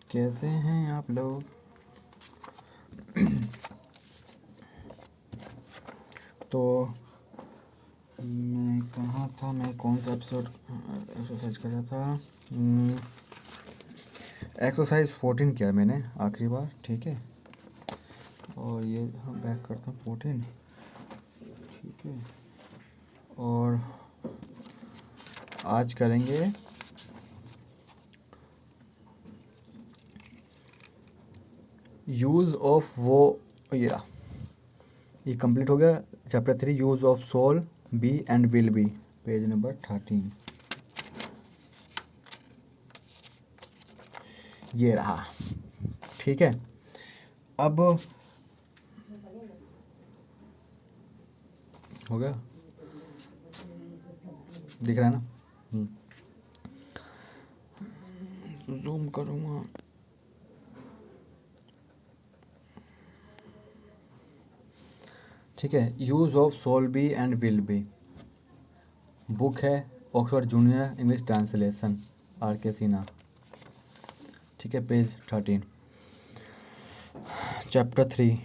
कैसे हैं आप लोग? तो मैं कहाँ था, मैं कौन सा एपिसोड एक्सरसाइज कर रहा था? एक्सरसाइज 14 किया मैंने आखिरी बार, ठीक है। और ये हम बैक करते हैं 14, ठीक है। और आज करेंगे यूज़ ऑफ वो, ये कंप्लीट हो गया। Chapter 3 use of shall be and will be, page number 13। ये रहा, ठीक है। अब हो गया, दिख रहा है ना? जूम करूँगा। ठीक है। Use of shall be and will be, book है Oxford junior English translation, R K Sinha, ठीक है, पेज 13। चैप्टर 3।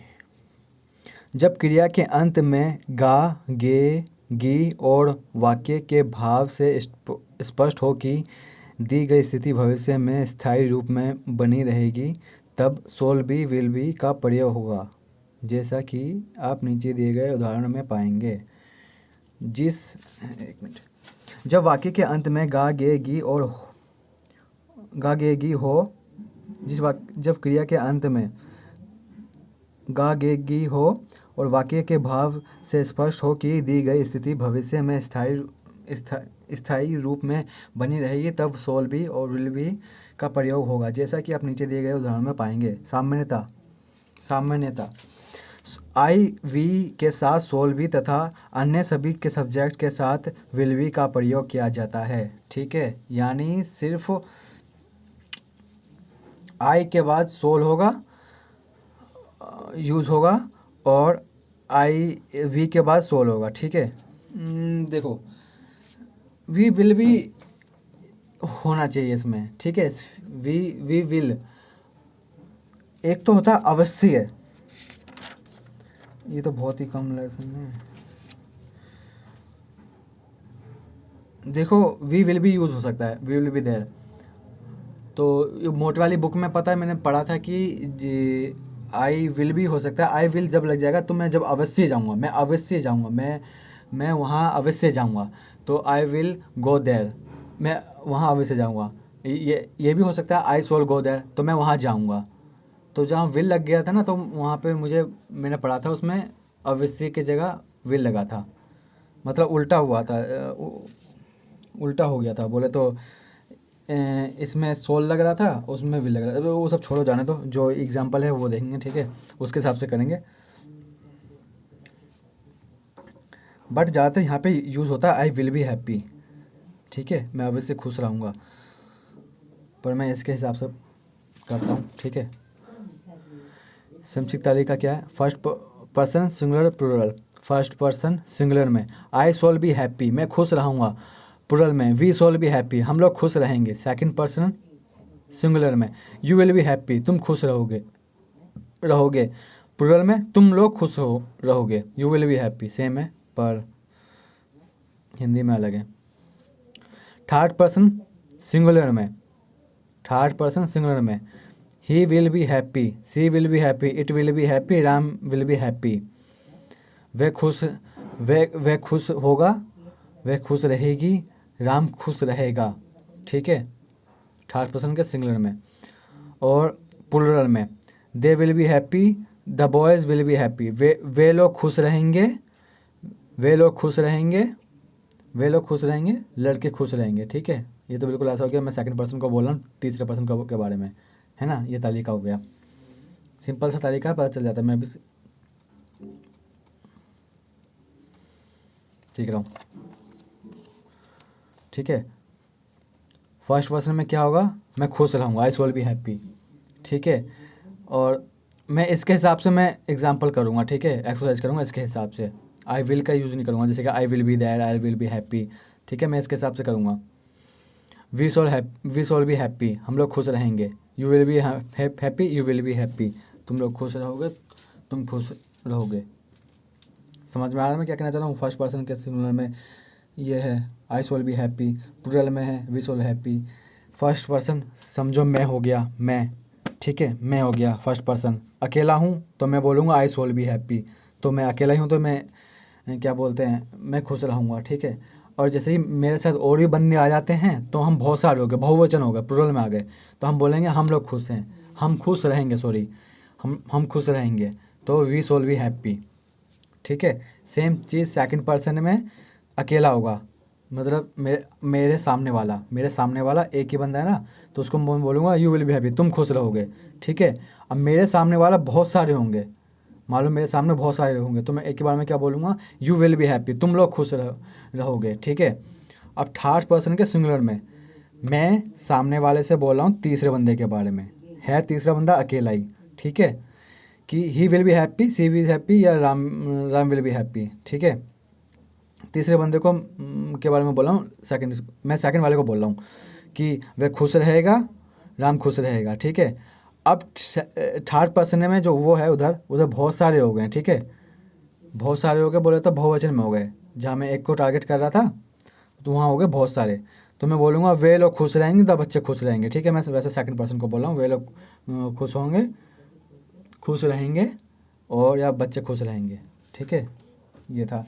जब क्रिया के अंत में गा, गे, गी और वाक्य के भाव से स्पष्ट हो कि दी गई स्थिति भविष्य में स्थायी रूप में बनी रहेगी, तब सोल बी विल बी का प्रयोग होगा, जैसा कि आप नीचे दिए गए उदाहरण में पाएंगे। एक मिनट। जब वाक्य के अंत में गा, गे, गी और गा, गे, गी हो, जब क्रिया के अंत में गा, गे, गी हो और वाक्य के भाव से स्पष्ट हो कि दी गई स्थिति भविष्य में स्थायी रूप में बनी रहेगी, तब सोल बी और विल बी का प्रयोग होगा, जैसा कि आप नीचे दिए गए उदाहरण में पाएंगे। सामान्यता आई वी के साथ सोल बी तथा अन्य सभी के सब्जेक्ट के साथ विल बी का प्रयोग किया जाता है, ठीक है। यानी सिर्फ आई के बाद सोल होगा, यूज़ होगा, और आई वी के बाद सोल होगा, ठीक है। देखो, वी विल भी होना चाहिए इसमें, ठीक है। वी विल एक तो होता है अवश्य, ये तो बहुत ही कम लेसन है। देखो, वी विल भी यूज़ हो सकता है, वी विल बी देयर। तो मोट वाली बुक में पता है, मैंने पढ़ा था कि आई विल भी हो सकता है। आई विल जब लग जाएगा तो मैं जब अवश्य जाऊँगा, मैं वहाँ अवश्य जाऊँगा, तो आई विल गो देयर, मैं वहाँ अवश्य जाऊँगा। ये भी हो सकता है आई शॉल गो देयर, तो मैं वहाँ जाऊँगा। तो जहाँ विल लग गया था ना, तो वहाँ पे मैंने पढ़ा था, उसमें अवश्य की जगह विल लगा था, मतलब उल्टा हुआ था, उल्टा हो गया था बोले तो। इसमें सोल लग रहा था, उसमें विल लग रहा था। वो सब छोड़ो, जाने दो, जो एग्जांपल है वो देखेंगे, ठीक है, उसके हिसाब से करेंगे। बट ज़्यादातर यहाँ पे यूज़ होता है आई विल बी हैप्पी, ठीक है, मैं अवश्य खुश रहूँगा, पर मैं इसके हिसाब से करता हूँ, ठीक है। संक्षिप्त तालिका क्या है? First person singular plural. First person singular में आई शॉल बी हैप्पी, मैं खुश रहूँगा। प्लूरल में वी शॉल बी हैप्पी, हम लोग खुश रहेंगे। सेकंड पर्सन सिंगुलर में यू विल बी हैप्पी, तुम खुश रहोगे। प्लूरल में तुम लोग खुश रहोगे, you will be happy, same है पर हिंदी में अलग है। थर्ड पर्सन सिंगुलर में he will be happy, she will be happy, it will be happy, Ram will be happy. वह खुश होगा, वह खुश रहेगी, राम खुश रहेगा, ठीक है, थर्ड पर्सन के सिंगुलर में। और प्लूरल में they will be happy, the boys will be happy, वे लोग खुश रहेंगे, लड़के खुश रहेंगे, ठीक है। ये तो बिल्कुल ऐसा हो गया, मैं सेकंड पर्सन को बोल रहा हूँ तीसरे पर्सन के बारे में, है ना। ये तालिका हो गया, सिंपल सा तालिका, पता चल जाता है, मैं भी सीख रहा हूँ, ठीक है। फर्स्ट पर्सन में क्या होगा? मैं खुश रहूँगा, आई शॉल बी हैप्पी, ठीक है। और मैं इसके हिसाब से मैं एग्जांपल करूँगा, ठीक है, एक्सरसाइज करूँगा इसके हिसाब से। आई विल का यूज़ नहीं करूँगा, जैसे कि I will be there, I will be happy, ठीक है, मैं इसके हिसाब से करूँगा। वी शॉल बी हैप्पी, हम लोग खुश रहेंगे। You will be happy, you will be happy, तुम लोग खुश रहोगे, तुम खुश रहोगे। समझ में आ रहा है मैं क्या कहना चाह रहा हूँ। फर्स्ट पर्सन के सिंगुलर में ये है I shall be happy, plural में है we shall happy. First person समझो मैं हो गया, मैं, ठीक है, मैं हो गया फर्स्ट पर्सन। अकेला हूँ तो मैं बोलूँगा आई शॉल बी हैप्पी, तो मैं अकेला ही हूँ तो मैं क्या बोलते हैं, मैं खुश रहूँगा, ठीक है। और जैसे ही मेरे साथ और भी बंदे आ जाते हैं तो हम बहुत सारे हो गए, बहुवचन हो गए, प्लूरल में आ गए, तो हम बोलेंगे हम लोग खुश हैं, हम खुश रहेंगे, सॉरी, हम खुश रहेंगे, तो वी शॉल बी हैप्पी, ठीक है। सेम चीज़ सेकंड पर्सन में अकेला होगा, मतलब मेरे सामने वाला एक ही बंदा है ना, तो उसको मैं बोलूँगा यू विल बी हैप्पी, तुम खुश रहोगे, ठीक है। अब मेरे सामने वाला बहुत सारे होंगे, मालूम मेरे सामने बहुत सारे होंगे, तो मैं एक ही बार में क्या बोलूँगा, यू विल बी हैप्पी, तुम लोग खुश रहोगे, ठीक है। अब थर्ड पर्सन के सिंगुलर में मैं सामने वाले से बोल रहा हूँ तीसरे बंदे के बारे में, है तीसरा बंदा अकेला ही, ठीक है, कि he will be happy, she will happy, या राम विल बी हैप्पी, ठीक है। तीसरे बंदे को के बारे में बोल रहा हूँ, मैं सेकंड वाले को बोल रहा हूँ कि वह खुश रहेगा, राम खुश रहेगा, ठीक है। अब थर्ड पर्सन में जो वो है उधर उधर बहुत सारे हो गए, ठीक है, बहुत सारे हो गए, बोले तो बहुवचन में हो गए, जहाँ मैं एक को टारगेट कर रहा था तो वहाँ हो गए बहुत सारे, तो मैं बोलूँगा वे लोग खुश रहेंगे, तब बच्चे खुश रहेंगे, ठीक है। मैं वैसे सेकंड पर्सन को बोल रहा हूँ, वे लोग खुश होंगे, खुश रहेंगे, और या बच्चे खुश रहेंगे, ठीक है, ये था।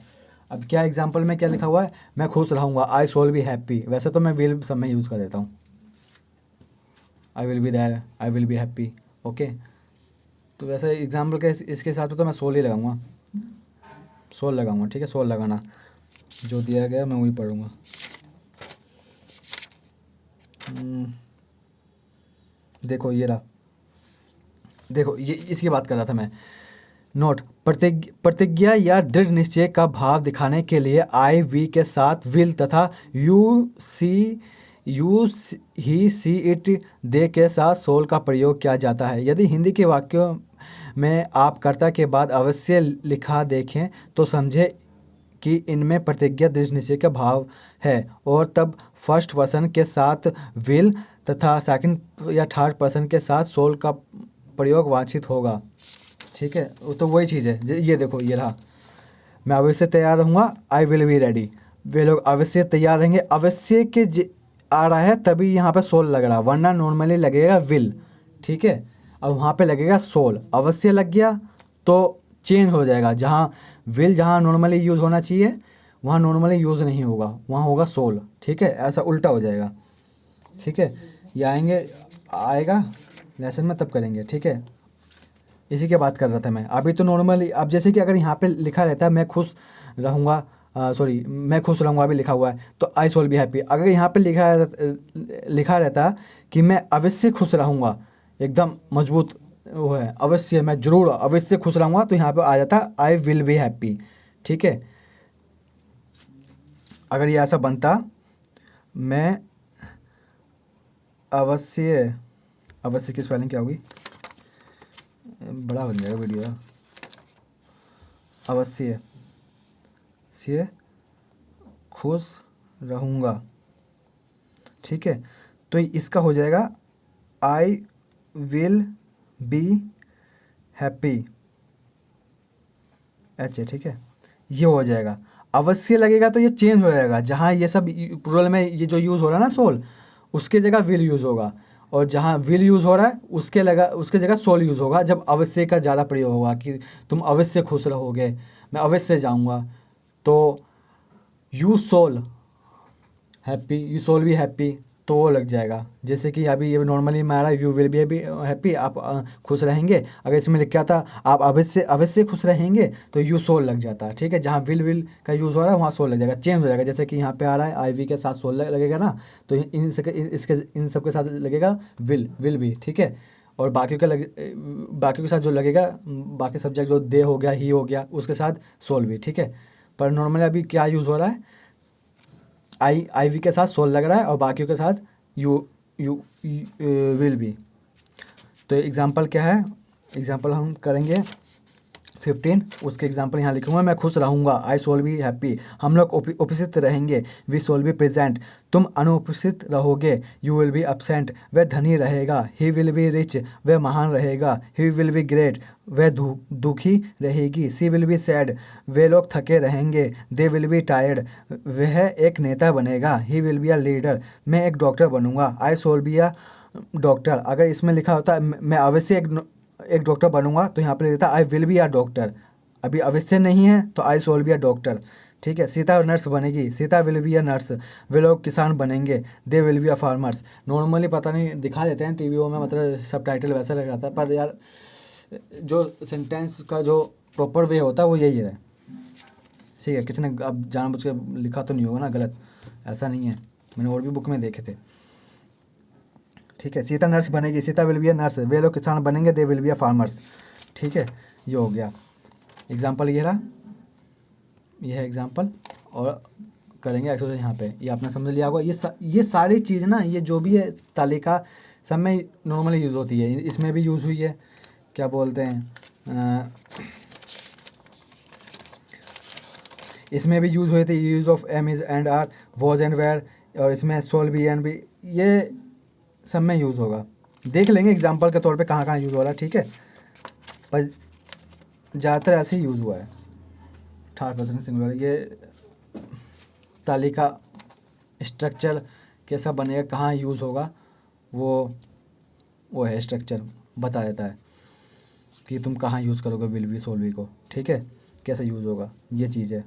अब क्या एग्जाम्पल में क्या लिखा हुआ है, मैं खुश रहूँगा, आई शॉल बी हैप्पी, वैसे तो मैं विल सब में यूज़ कर देता हूँ, I will be there, I will be happy, okay. तो वैसे एग्जाम्पल के इसके हिसाब से तो मैं सोल ही लगाऊंगा, सोल लगाऊंगा, ठीक है, सोल लगाना, जो दिया गया मैं वही पढ़ूंगा। देखो ये रहा, देखो ये इसकी बात कर रहा था मैं। नोट, प्रतिज्ञा या दृढ़ निश्चय का भाव दिखाने के लिए आई वी के साथ विल तथा you he see it they के साथ सोल का प्रयोग किया जाता है। यदि हिंदी के वाक्यों में आप कर्ता के बाद अवश्य लिखा देखें तो समझे कि इनमें प्रतिज्ञा दृढ़ निश्चय का भाव है, और तब फर्स्ट पर्सन के साथ विल तथा सेकंड या थर्ड पर्सन के साथ सोल का प्रयोग वांछित होगा, ठीक है। वो तो वही चीज़ है, ये देखो ये रहा, मैं अवश्य तैयार रहूँगा, आई विल बी रेडी, वे लोग अवश्य तैयार रहेंगे, अवश्य के आ रहा है तभी यहाँ पे सोल लग रहा, वरना नॉर्मली लगेगा विल, ठीक है। अब वहाँ पे लगेगा सोल, अवश्य लग गया तो चेंज हो जाएगा, जहाँ विल जहाँ नॉर्मली यूज़ होना चाहिए वहाँ नॉर्मली यूज़ नहीं होगा, वहाँ होगा सोल, ठीक है, ऐसा उल्टा हो जाएगा, ठीक है। ये आएगा लेसन में तब करेंगे, ठीक है। इसी की बात कर रहा था मैं अभी, तो नॉर्मली अब जैसे कि अगर यहाँ पे लिखा रहता है मैं खुश रहूँगा, सॉरी मैं खुश रहूँगा अभी लिखा हुआ है, तो आई शॉल बी हैप्पी। अगर यहाँ पे लिखा रहता कि मैं अवश्य खुश रहूँगा, एकदम मजबूत वो है, अवश्य मैं जरूर अवश्य खुश रहूँगा, तो यहाँ पे आ जाता आई विल बी हैप्पी, ठीक है। अगर ये ऐसा बनता, मैं अवश्य, अवश्य की स्पेलिंग क्या होगी, बड़ा बन जाएगा वीडियो, अवश्य से खुश रहूँगा, ठीक है। तो इसका हो जाएगा आई विल बी हैप्पी, अच्छा, ठीक है, ये हो जाएगा। अवश्य लगेगा तो ये चेंज हो जाएगा, जहाँ ये सब प्लूरल में ये जो यूज़ हो रहा है ना सोल, उसके जगह विल यूज़ होगा, और जहाँ विल यूज़ हो रहा है उसके जगह सोल यूज़ होगा, जब अवश्य का ज़्यादा प्रयोग होगा कि तुम अवश्य खुश रहोगे, मैं अवश्य जाऊँगा, तो you shall happy, you shall भी हैप्पी, तो वो लग जाएगा। जैसे कि अभी ये नॉर्मली हमारा यू विल बी हैप्पी, आप खुश रहेंगे, अगर इसमें लिखा था आप अवश्य खुश रहेंगे तो यू सोल लग जाता है, ठीक है। जहाँ विल का यूज़ हो रहा है वहाँ सोल लग जाएगा, चेंज हो जाएगा। जैसे कि यहाँ पे आ रहा है आई वी के साथ सोल लगेगा ना, तो इन सब के साथ लगेगा विल भी, ठीक है। और बाकी के साथ जो लगेगा, बाकी सब्जेक्ट जो दे हो गया, ही हो गया, उसके साथ सोल भी, ठीक है। पर नॉर्मली अभी क्या यूज़ हो रहा है, आई वी के साथ सोल लग रहा है और बाकियों के साथ यू विल बी। तो एग्जांपल क्या है, एग्जांपल हम करेंगे 15 उसके एग्जाम्पल यहाँ लिखूंगा। मैं खुश रहूँगा, आई सोल बी हैप्पी। हम लोग उपस्थित रहेंगे, वी सोल बी प्रेजेंट। तुम अनुपस्थित रहोगे, यू विल बी अपसेंट। वह धनी रहेगा, ही विल बी रिच। वह महान रहेगा, ही विल बी ग्रेट। वह दुखी रहेगी, सी विल बी सैड। वे लोग थके रहेंगे, दे विल बी टायर्ड। वह एक नेता बनेगा, he will be a leader. मैं एक डॉक्टर बनूंगा, आई सोल बी अ डॉक्टर। अगर इसमें लिखा होता मैं अवश्य एक डॉक्टर बनूंगा, तो यहाँ पे लिखता I will be a doctor. अभी अवश्य नहीं है तो I shall be a doctor. ठीक है, सीता नर्स बनेगी, Sita will be a nurse. वे लोग किसान बनेंगे, they will be a farmers. Normally पता नहीं दिखा देते हैं टीवीओ में, मतलब सब टाइटल वैसा लग जाता है, पर यार जो सेंटेंस का जो प्रॉपर वे होता है वो यही है। ठीक है, किसी ने अब जानबूझ के लिखा तो नहीं होगा ना गलत, ऐसा नहीं है, मैंने और भी बुक में देखे थे। ठीक है, सीता नर्स बनेगी, Sita will be a nurse. वे लोग किसान बनेंगे, they will be a farmers. ठीक है, ये हो गया एग्जाम्पल, ये रहा, ये है एग्जाम्पल। और करेंगे एक्सरसाइज यहाँ पे, ये आपने समझ लिया होगा। ये सारी चीज़ ना, ये जो भी है तालिका सब में नॉर्मली यूज़ होती है, इसमें भी यूज़ हुई है। क्या बोलते हैं, इसमें भी यूज़ हुए थे, use of am is and are, was and were. और इसमें सोल बी एंड बी, ये सब में यूज़ होगा। देख लेंगे एग्जाम्पल के तौर पे कहाँ कहाँ यूज़ हो रहा है। ठीक है, पर ज़्यादातर ऐसे ही यूज़ हुआ है। थर्ड पर्सन सिंगुलर, ये तालिका स्ट्रक्चर कैसा बनेगा, कहाँ यूज़ होगा, वो है स्ट्रक्चर बता देता है कि तुम कहाँ यूज़ करोगे विल बी सोल बी को। ठीक है, कैसे यूज़ होगा, ये चीज़ है।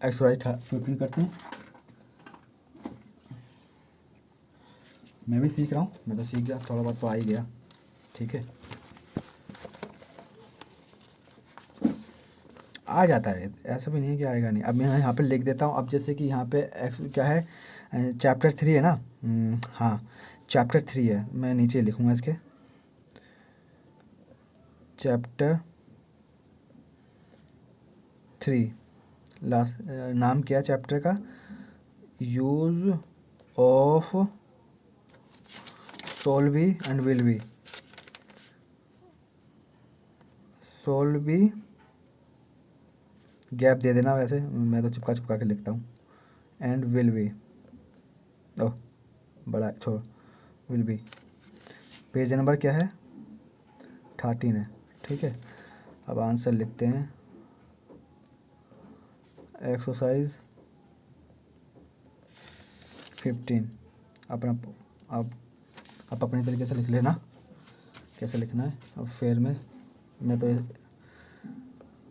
एक्सरसाइज 15 करते हैं। मैं भी सीख रहा हूँ, मैं तो सीख गया, थोड़ा बहुत तो आ ही गया। ठीक है, आ जाता है, ऐसा भी नहीं है कि आएगा नहीं। अब मैं यहाँ पे लिख देता हूँ। अब जैसे कि यहाँ पे क्या है, चैप्टर 3 है ना, हाँ चैप्टर 3 है, मैं नीचे लिखूँगा इसके, चैप्टर 3 लास्ट नाम क्या है चैप्टर का, use of shall be and will be. Shall be gap दे देना, वैसे मैं तो चिपका चिपका के लिखता हूँ, एंड विल बी, ओह बड़ा छोड़, विल बी। पेज नंबर क्या है, 13 है। ठीक है, अब आंसर लिखते हैं। एक्सरसाइज 15 अपना, अब आप अपने तरीके से लिख लेना कैसे लिखना है। अब फेयर में मैं तो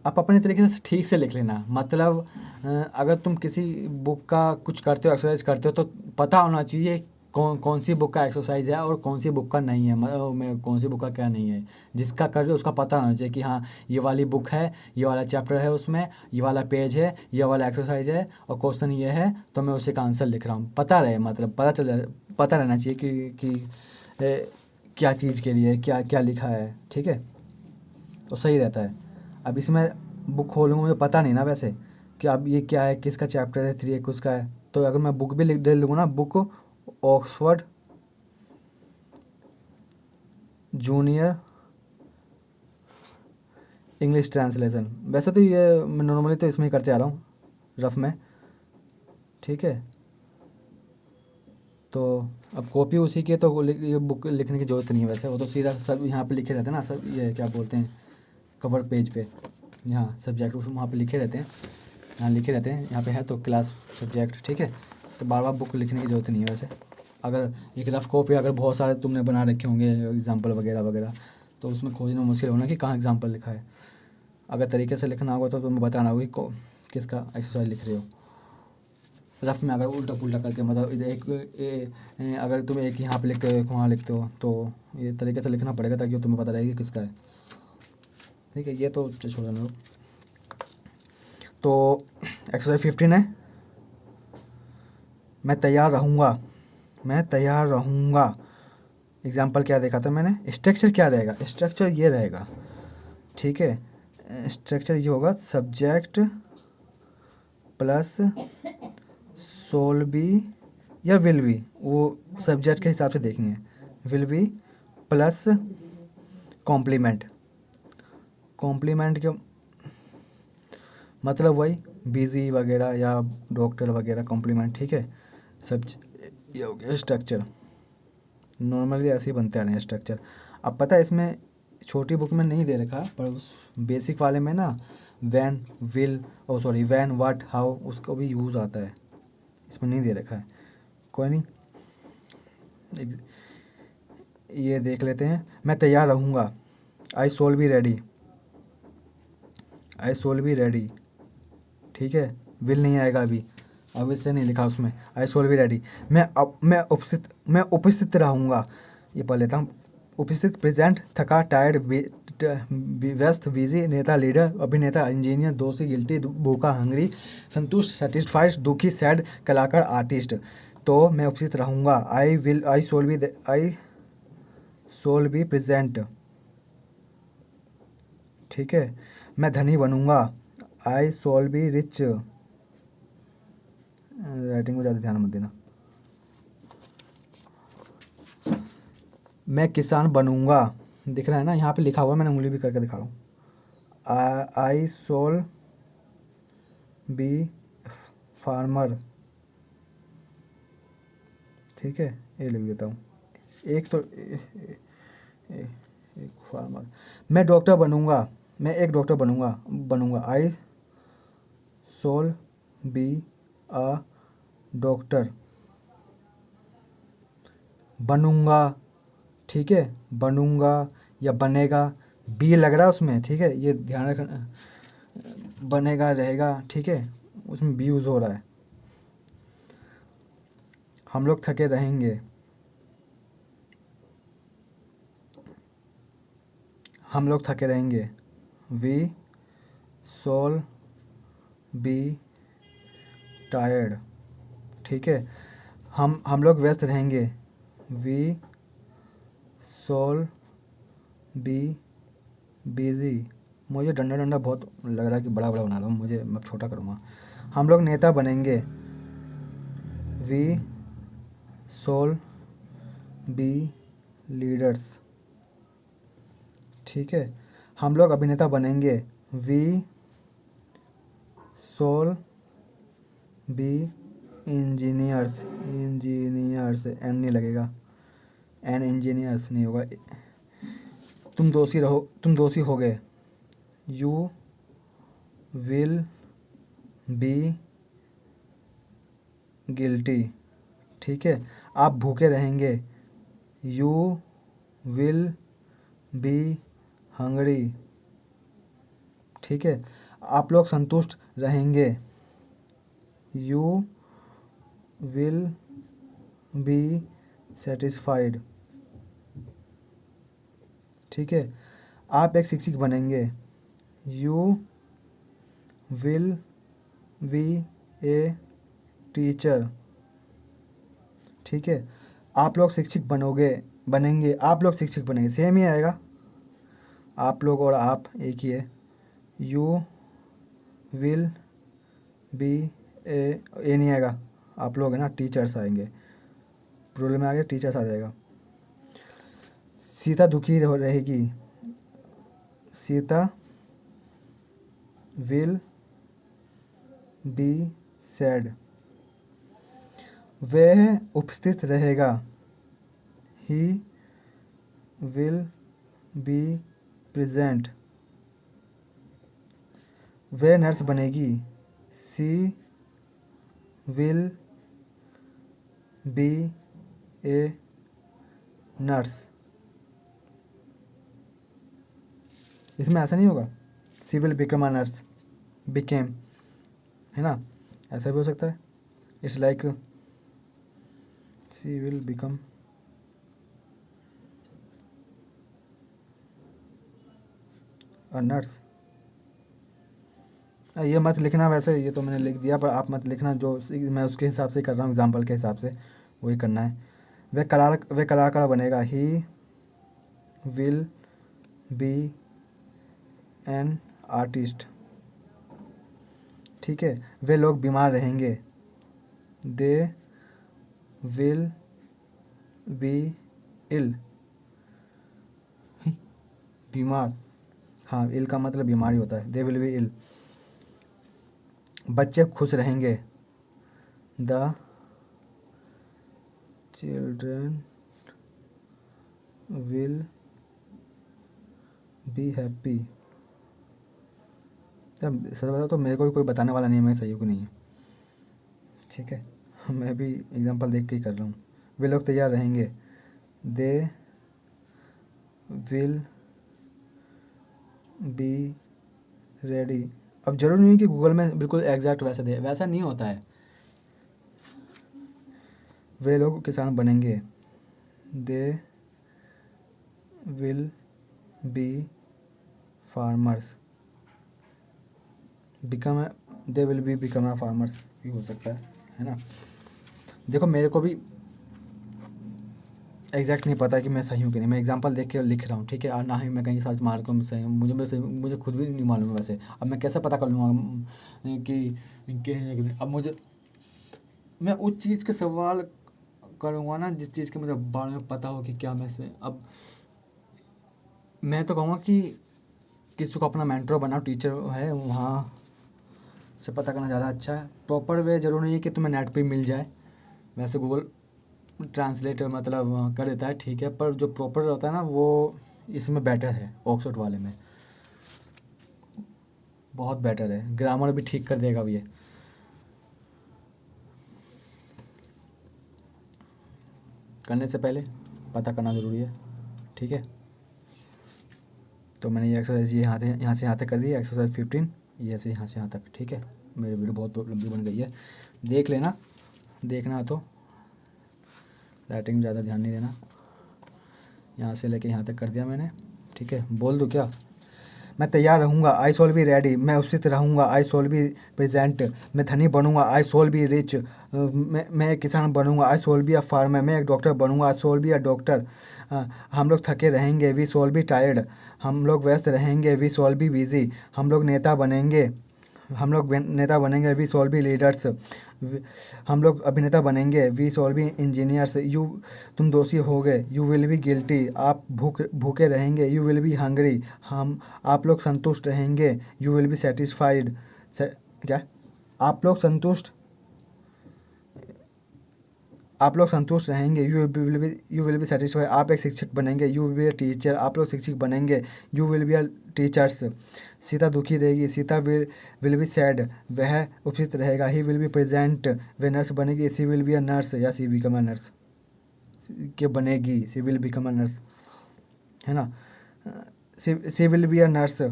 आप अपने तरीके से ठीक से लिख लेना, मतलब अगर तुम किसी बुक का कुछ करते हो, एक्सरसाइज करते हो, तो पता होना चाहिए कौन सी बुक का एक्सरसाइज है और कौन सी बुक का नहीं है, मतलब मैं कौन सी बुक का क्या नहीं है। जिसका कर रहे हो उसका पता होना चाहिए कि हाँ ये वाली बुक है, ये वाला चैप्टर है, उसमें ये वाला पेज है, ये वाला एक्सरसाइज है और क्वेश्चन ये है, तो मैं उसी का आंसर लिख रहा हूँ। पता रहे, मतलब पता रहना चाहिए कि क्या चीज़ के लिए क्या क्या लिखा है। ठीक है, तो सही रहता है। अब इसमें बुक खोलूँगा, मुझे पता नहीं ना वैसे कि अब ये क्या है, किसका चैप्टर है, 3 किसका है। तो अगर मैं बुक भी लिख दे लूँगा ना, book Oxford junior English translation, वैसे तो ये मैं नॉर्मली तो इसमें ही करते आ रहा हूँ रफ में। ठीक है, तो अब कॉपी उसी की है, तो ये बुक लिखने की ज़रूरत नहीं है वैसे, वो तो सीधा सब यहाँ पे लिखे रहते हैं ना, सब ये क्या बोलते हैं कवर पेज पे, यहाँ सब्जेक्ट वहाँ पे लिखे रहते हैं, यहाँ लिखे रहते हैं, यहाँ पे है तो क्लास सब्जेक्ट। ठीक है, तो बार बार बुक लिखने की ज़रूरत नहीं है वैसे। अगर एक रफ कॉपी अगर बहुत सारे तुमने बना रखे होंगे एग्जाम्पल वगैरह वगैरह, तो उसमें खोजना मुश्किल होना कि कहाँ एग्जाम्पल लिखा है। अगर तरीके से लिखना होगा तो तुम्हें बताना होगा कि किसका एक्सरसाइज लिख रहे हो। रफ में अगर उल्टा पुल्टा करके, मतलब अगर तुम एक यहाँ पे लिखते हो एक वहाँ लिखते हो, तो ये तरीके से लिखना पड़ेगा ताकि तुम्हें पता रहेगी किसका है। ठीक है, ये तो छोड़ दो। तो एक्सरसाइज 15 है, मैं तैयार रहूँगा, मैं तैयार रहूँगा। एग्जाम्पल क्या देखा था मैंने, स्ट्रक्चर क्या रहेगा, स्ट्रक्चर ये रहेगा। ठीक है, स्ट्रक्चर ये होगा, सब्जेक्ट प्लस सोल बी या विल बी, वो सब्जेक्ट के हिसाब से देखेंगे, will be plus complement. Complement के मतलब वही बिजी वगैरह या डॉक्टर वगैरह, कॉम्प्लीमेंट, ठीक है। सब ये हो गया स्ट्रक्चर। नॉर्मली ऐसे ही बनते आ रहे हैं स्ट्रक्चर। अब पता है इसमें छोटी बुक में नहीं दे रखा, पर उस बेसिक वाले में ना when, will, oh sorry when, what, how, उसको भी यूज़ आता है, इसमें नहीं दे रखा है। कोई नहीं, ये देख लेते हैं। मैं तैयार रहूँगा, I shall be ready, I shall be ready, ठीक है। विल नहीं आएगा अभी, अब इससे नहीं लिखा उसमें, आई सोल बी रेडी। मैं उपस्थित रहूँगा, ये पढ़ लेता हूँ। उपस्थित, प्रेजेंट, थका, टायर्ड, व्यस्त, बिजी, नेता, लीडर, अभिनेता, इंजीनियर, दोषी, गिल्टी, भूखा, हंगरी, संतुष्ट, सेटिस्फाइड, दुखी, सैड, कलाकार, आर्टिस्ट। तो मैं उपस्थित रहूँगा, आई सोल बी प्रेजेंट, ठीक है। मैं धनी बनूंगा, आई सोल बी रिच, राइटिंग में ज़्यादा ध्यान मत देना। मैं किसान बनूंगा, दिख रहा है ना, यहाँ पे लिखा हुआ है, मैंने उंगली भी करके दिखा रहा हूँ। आई सोल बी फार्मर, ठीक है, ये लिख देता हूँ। एक तो एक फार्मर। मैं डॉक्टर बनूंगा, मैं एक डॉक्टर बनूंगा, आई सोल बी अ डॉक्टर, बनूंगा, ठीक है। बनूंगा या बनेगा, बी लग रहा है उसमें, ठीक है, ये ध्यान रखना। बनेगा रहेगा, ठीक है, उसमें बी यूज़ हो रहा है। हम लोग थके रहेंगे, हम लोग थके रहेंगे, वी सोल बी टायर्ड, ठीक है। हम लोग व्यस्त रहेंगे, वी सोल बी बिजी। मुझे डंडा डंडा बहुत लग रहा है कि बड़ा बड़ा बना रहा हूँ, मुझे मैं छोटा करूँगा। हम लोग नेता बनेंगे, वी सोल बी लीडर्स, ठीक है। हम लोग अभिनेता बनेंगे, we shall be engineers, engineers, an नहीं लगेगा, एन इंजीनियर्स नहीं होगा। तुम दोषी हो गए, यू विल बी गिल्टी, ठीक है। आप भूखे रहेंगे, यू विल बी हंगरी, ठीक है। आप लोग संतुष्ट रहेंगे, यू विल बी सेटिस्फाइड, ठीक है। आप एक शिक्षक बनेंगे, you will be a teacher, ठीक है। आप लोग शिक्षक बनेंगे, आप लोग शिक्षक बनेंगे, सेम ही आएगा, आप लोग और आप एक ही है। यू विल बी ए नहीं आएगा, आप लोग है ना, टीचर्स आएंगे, प्रोग्राम में आगे टीचर्स आ जाएगा। सीता दुखी रहेगी, सीता विल बी सैड। वह उपस्थित रहेगा, ही विल बी प्रेजेंट। वह नर्स बनेगी, she will be a nurse. इसमें ऐसा नहीं होगा, she will become a nurse, became, है ना, ऐसा भी हो सकता है। It's like she will become a nurse. ये मत लिखना, वैसे ये तो मैंने लिख दिया, पर आप मत लिखना, जो मैं उसके हिसाब से कर रहा हूँ, एग्जाम्पल के हिसाब से वही करना है। वह कलाकार बनेगा, he will be an artist, ठीक है। वे लोग बीमार रहेंगे, दे विल बी इल, बीमार, हाँ इल का मतलब बीमारी होता है, दे विल बी इल। बच्चे खुश रहेंगे, the children will be happy. अब सच बताओ तो मेरे को भी कोई बताने वाला नहीं है मैं सही हूँ कि नहीं है, ठीक है। मैं भी एग्जांपल देख के ही कर रहा हूँ। वे लोग तैयार रहेंगे, दे विल बी रेडी। अब जरूरी नहीं कि गूगल में बिल्कुल एग्जैक्ट वैसा दे, वैसा नहीं होता है। वे लोग किसान बनेंगे, they will be farmers. Become, they will be become farmers भी हो सकता है ना। देखो मेरे को भी एग्जैक्ट नहीं पता कि मैं सही हूँ कि नहीं, मैं एग्जांपल देख के लिख रहा हूँ, ठीक है। और ना ही मैं कहीं सर्च मार कर सही हूँ, मुझे खुद भी नहीं मालूम है वैसे। अब मैं कैसे पता कर लूँगा कि अब मुझे, मैं उस चीज़ के सवाल करूँगा ना जिस चीज़ के मुझे बारे में पता हो कि क्या मैं से। अब मैं तो कहूँगा कि किसी को अपना मेंटर बनाओ, टीचर है वहाँ से पता करना ज़्यादा अच्छा है। प्रॉपर वे ज़रूरी नहीं है कि तुम्हें नेट पे मिल जाए, वैसे गूगल ट्रांसलेटर मतलब कर देता है, ठीक है। पर जो प्रॉपर होता है ना वो इसमें बेटर है, ऑक्सफोर्ड वाले में बहुत बेटर है। ग्रामर भी ठीक कर देगा ये। करने से पहले पता करना ज़रूरी है, ठीक है। तो मैंने ये एक्सरसाइज ये यहाँ से यहाँ तक कर दी है, एक्सरसाइज 15 ये से यहाँ तक, ठीक है। मेरी वीडियो बहुत लंबी बन गई है, देख लेना, देखना तो राइटिंग में ज़्यादा ध्यान नहीं देना। यहाँ से लेके यहाँ तक कर दिया मैंने, ठीक है। बोल दूँ क्या? मैं तैयार रहूँगा, आई सोल बी रेडी। मैं उपस्थित रहूँगा, आई सोल बी प्रेजेंट। मैं धनी बनूँगा, आई सोल बी रिच। मैं एक किसान बनूँगा, I shall be a farmer. मैं एक डॉक्टर बनूँगा, I shall be a doctor. हम लोग थके रहेंगे, वी सोल बी टायर्ड। हम लोग व्यस्त रहेंगे, वी सोल बी बिजी। नेता बनेंगे, वी सोल बी लीडर्स। हम लोग अभिनेता बनेंगे, वी सोल बी इंजीनियर्स। तुम दोषी होगे, यू विल बी गिल्टी। आप भूखे रहेंगे, यू विल बी हंग्री। आप लोग संतुष्ट रहेंगे, यू विल बी सेटिस्फाइड। क्या? आप लोग संतुष्ट आप लोग संतुष्ट रहेंगे, यू विल बी सेटिस्फाइड। आप एक शिक्षक बनेंगे, you will be a teacher. आप लोग शिक्षक बनेंगे, you will be a teachers. Sita दुखी रहेगी, सीता विल बी सैड। वह उपस्थित रहेगा, ही विल बी प्रेजेंट। वह नर्स बनेगी, she will be a nurse या सी बिकम अ नर्स। के बनेगी, she will become a nurse, है ना। सी विल बी अ नर्स।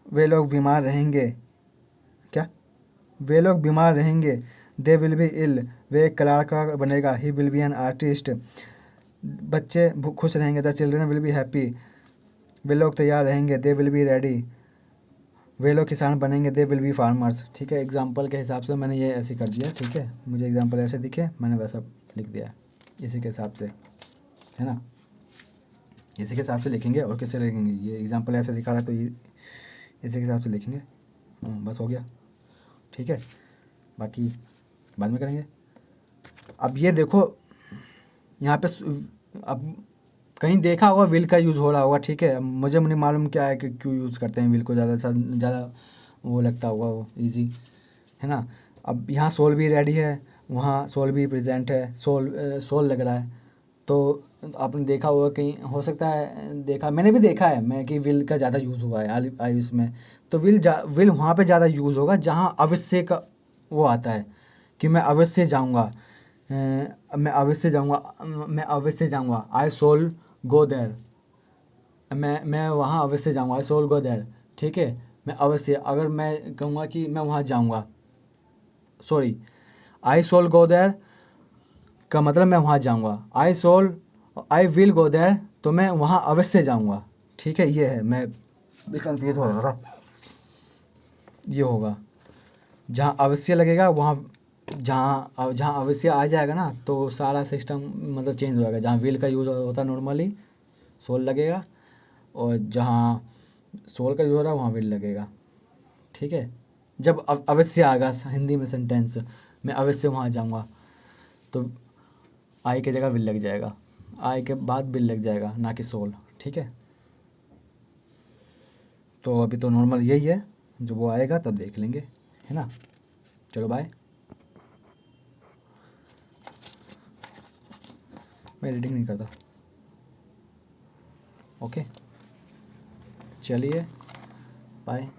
वे लोग बीमार रहेंगे, क्या? वे लोग बीमार रहेंगे, दे विल बी इल। वे एक कलाकार बनेगा, he will be an artist. बच्चे खुश रहेंगे, the children will be happy. वे लोग तैयार रहेंगे, दे विल बी रेडी। वे लोग किसान बनेंगे, दे विल बी फार्मर्स, ठीक है। एग्जाम्पल के हिसाब से मैंने ये ऐसे कर दिया, ठीक है। मुझे एग्जाम्पल ऐसे दिखे, मैंने वैसा लिख दिया इसी के हिसाब से, है ना। इसी के हिसाब से लिखेंगे और किससे लिखेंगे, ये एग्जाम्पल ऐसे दिखा रहा है तो ये इसी के हिसाब से लिखेंगे। बस हो गया, ठीक है। बाकी बाद में करेंगे। अब ये देखो यहाँ पे अब कहीं देखा होगा विल का यूज़ हो रहा होगा, ठीक है। मुझे नहीं मालूम क्या है कि क्यों यूज़ करते हैं विल को, ज़्यादा वो लगता होगा वो इजी, है ना। अब यहाँ सोल भी रेडी है, वहाँ सोल भी प्रेजेंट है, सोल लग रहा है। तो आपने देखा होगा कहीं, हो सकता है देखा, मैंने भी देखा है मैं कि विल का ज़्यादा यूज़ हुआ है आयुष में। तो विल वहाँ पे ज़्यादा यूज़ होगा जहाँ अवश्य का वो आता है कि मैं अवश्य जाऊँगा। मैं अवश्य जाऊँगा, आई सोल गो देयर। मैं वहाँ अवश्य जाऊँगा, आई सोल गो देयर, ठीक है। मैं अवश्य, अगर मैं कहूँगा कि मैं वहाँ जाऊँगा, sorry, I shall go there का मतलब मैं वहाँ जाऊँगा। आई विल गो देयर तो मैं वहाँ अवश्य जाऊँगा, ठीक है। ये है, मैं भी कंफ्यूज हो रहा था। ये होगा जहाँ अवश्य लगेगा वहाँ, जहाँ अवश्य आ जाएगा ना तो सारा सिस्टम मतलब चेंज हो जाएगा। जहाँ विल का यूज़ होता है नॉर्मली सोल लगेगा, और जहाँ सोल का यूज़ हो रहा है वहाँ विल लगेगा, ठीक है। जब अवश्य आएगा हिंदी में सेंटेंस, मैं अवश्य वहाँ जाऊँगा, तो आई की जगह विल लग जाएगा, आई के बाद विल लग जाएगा, ना कि सोल, ठीक है। तो अभी तो नॉर्मल यही है, जब वो आएगा तब देख लेंगे, है ना। चलो बाय। मैं एडिटिंग नहीं करता। ओके चलिए बाय।